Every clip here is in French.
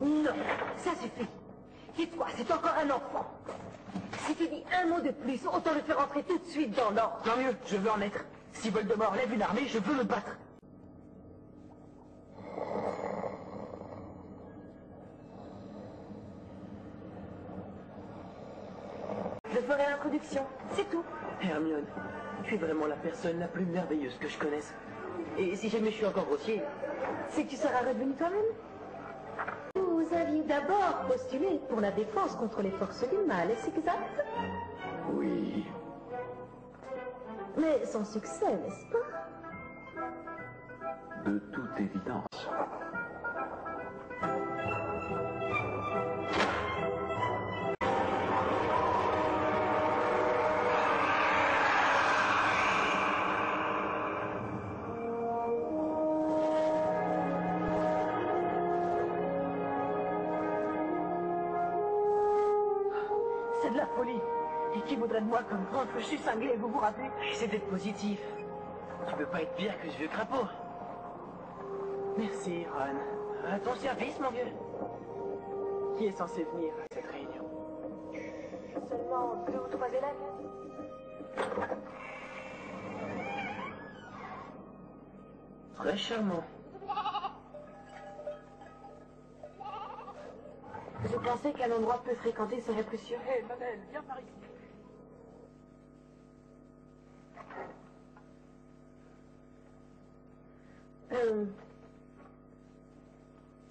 Non, ça suffit. Tais-toi, c'est encore un enfant. Si tu dis un mot de plus, autant le faire entrer tout de suite dans l'ordre. Tant mieux, je veux en être. Si Voldemort lève une armée, je veux me battre. Je ferai l'introduction, c'est tout. Hermione, tu es vraiment la personne la plus merveilleuse que je connaisse. Et si jamais je suis encore grossier... C'est que tu seras revenu toi-même. Vous aviez d'abord postulé pour la défense contre les forces du mal, est-ce exact? Oui. Mais sans succès, n'est-ce pas? De toute évidence. C'est de la folie. Et qui voudrait de moi comme grand cochu cinglé, vous vous rappelez? Essaie d'être positif. Tu peux pas être pire que ce vieux crapaud. Merci, Ron. À ton service, mon vieux. Qui est censé venir à cette réunion? Seulement 2 ou 3 élèves. Très charmant. Je pensais qu'un endroit peu fréquenté serait plus sûr. Hé, Manel, viens par ici.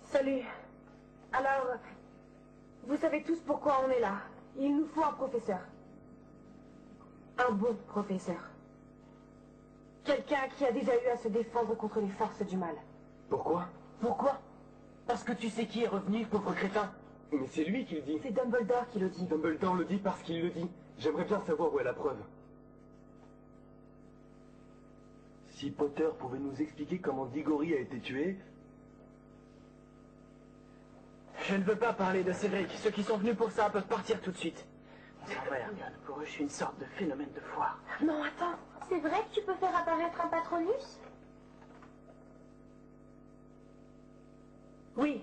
Salut. Alors, vous savez tous pourquoi on est là. Il nous faut un professeur. Un bon professeur. Quelqu'un qui a déjà eu à se défendre contre les forces du mal. Pourquoi? Pourquoi? Parce que tu sais qui est revenu, pauvre crétin. Mais c'est lui qui le dit. C'est Dumbledore qui le dit. Dumbledore le dit parce qu'il le dit. J'aimerais bien savoir où est la preuve. Si Potter pouvait nous expliquer comment Diggory a été tué... Je ne veux pas parler de Cédric. Ceux qui sont venus pour ça peuvent partir tout de suite. On s'en va, Hermione. Pour eux, je suis une sorte de phénomène de foire. Non, attends. C'est vrai que tu peux faire apparaître un Patronus? Oui.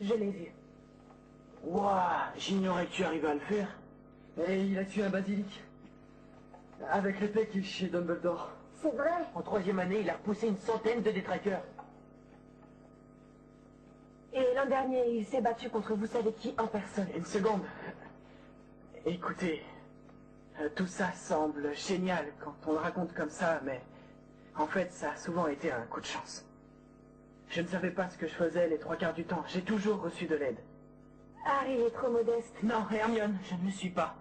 Je l'ai vu. Ouah, j'ignorais que tu arrivais à le faire. Et il a tué un basilic. Avec l'épée qu'il chez Dumbledore. C'est vrai. En 3e année, il a repoussé une centaine de détraqueurs. Et l'an dernier, il s'est battu contre vous savez qui en personne. Une seconde. Écoutez, tout ça semble génial quand on le raconte comme ça, mais en fait, ça a souvent été un coup de chance. Je ne savais pas ce que je faisais les 3 quarts du temps. J'ai toujours reçu de l'aide. Harry est trop modeste. Non, Hermione, je ne le suis pas.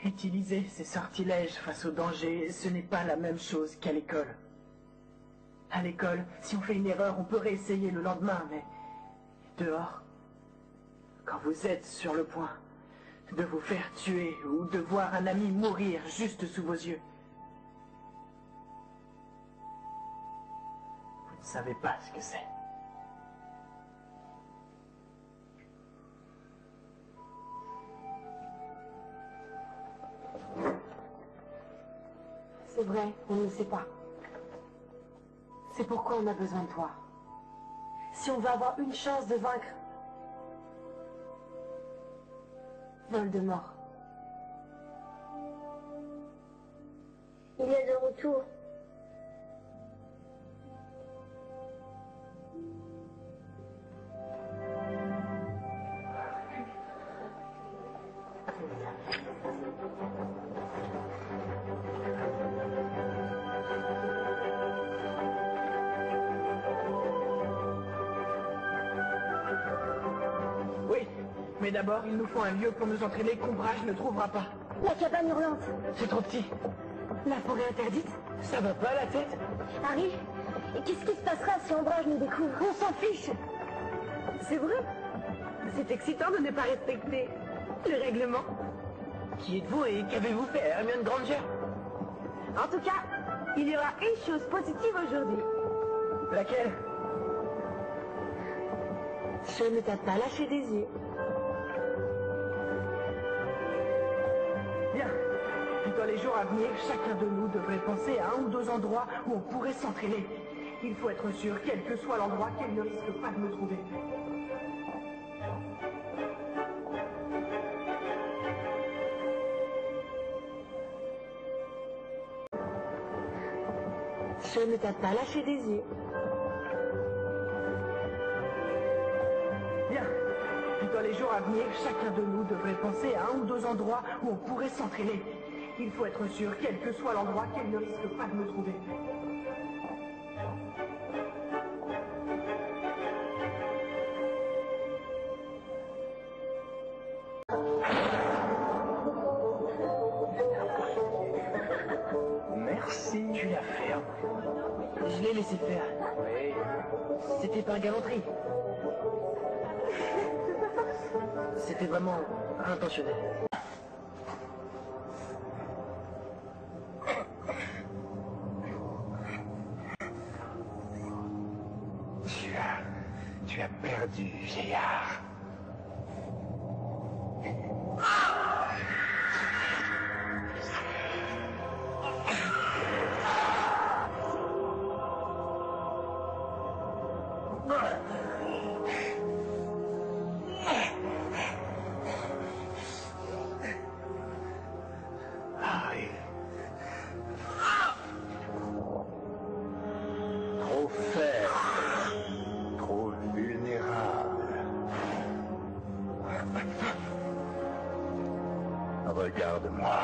Utiliser ces sortilèges face au danger, ce n'est pas la même chose qu'à l'école. À l'école, si on fait une erreur, on peut réessayer le lendemain, mais dehors, quand vous êtes sur le point de vous faire tuer ou de voir un ami mourir juste sous vos yeux, vous ne savez pas ce que c'est. C'est vrai, on ne le sait pas. C'est pourquoi on a besoin de toi. Si on veut avoir une chance de vaincre Voldemort. Il est de retour. Oui, mais d'abord, il nous faut un lieu pour nous entraîner qu'Ombrage ne trouvera pas. La cabane hurlante. C'est trop petit. La forêt interdite? Ça va pas la tête? Harry, qu'est-ce qui se passera si Ombrage nous découvre? On s'en fiche. C'est vrai. C'est excitant de ne pas respecter le règlement. Qui êtes-vous et qu'avez-vous fait, Hermione Granger? En tout cas, il y aura une chose positive aujourd'hui. Laquelle? Je ne t'ai pas lâché des yeux. Bien. Dans les jours à venir, chacun de nous devrait penser à un ou deux endroits où on pourrait s'entraîner. Il faut être sûr, quel que soit l'endroit, qu'elle ne risque pas de me trouver. Je ne t'ai pas lâché des yeux. Bien. Dans les jours à venir, chacun de nous devrait penser à un ou deux endroits où on pourrait s'entraîner. Il faut être sûr, quel que soit l'endroit, qu'elle ne risque pas de me trouver. Merci. Tu la fermes. Je l'ai laissé faire. Oui. C'était par galanterie. C'était vraiment intentionnel. Tu as perdu, vieillard. Harry. Trop faible. Trop vulnérable. Regarde-moi.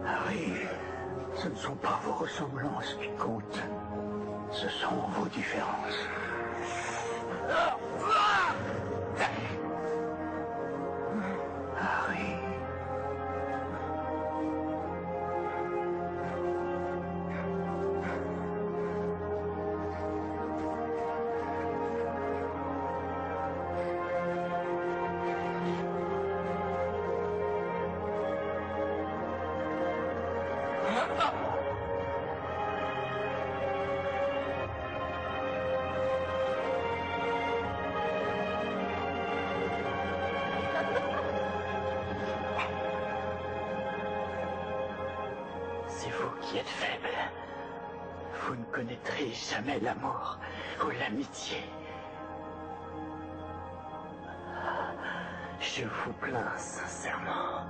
Harry, ce ne sont pas vos ressemblances qui comptent. Ce sont vos différences. Harry. C'est vous qui êtes faible. Vous ne connaîtrez jamais l'amour ou l'amitié. Je vous plains sincèrement.